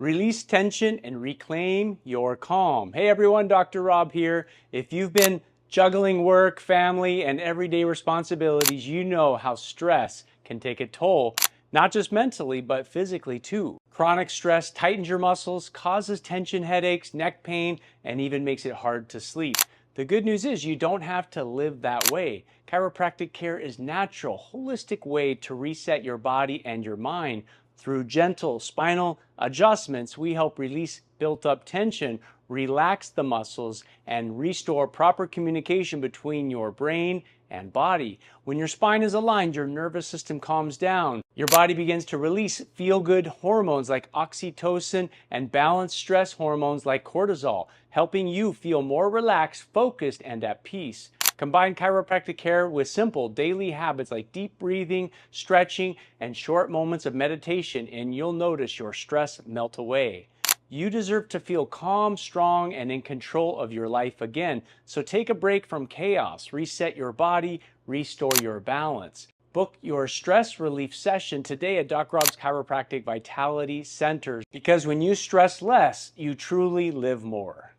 Release tension and reclaim your calm. Hey everyone, Dr. Rob here. If you've been juggling work, family, and everyday responsibilities, you know how stress can take a toll, not just mentally, but physically too. Chronic stress tightens your muscles, causes tension headaches, neck pain, and even makes it hard to sleep. The good news is you don't have to live that way. Chiropractic care is natural, holistic way to reset your body and your mind. Through gentle spinal adjustments, we help release built-up tension, relax the muscles, and restore proper communication between your brain and body. When your spine is aligned, your nervous system calms down. Your body begins to release feel-good hormones like oxytocin and balanced stress hormones like cortisol, helping you feel more relaxed, focused, and at peace. Combine chiropractic care with simple daily habits like deep breathing, stretching, and short moments of meditation, and you'll notice your stress melt away. You deserve to feel calm, strong, and in control of your life again. So take a break from chaos, reset your body, restore your balance. Book your stress relief session today at Dr. Rob's Chiropractic Vitality Centers, because when you stress less, you truly live more.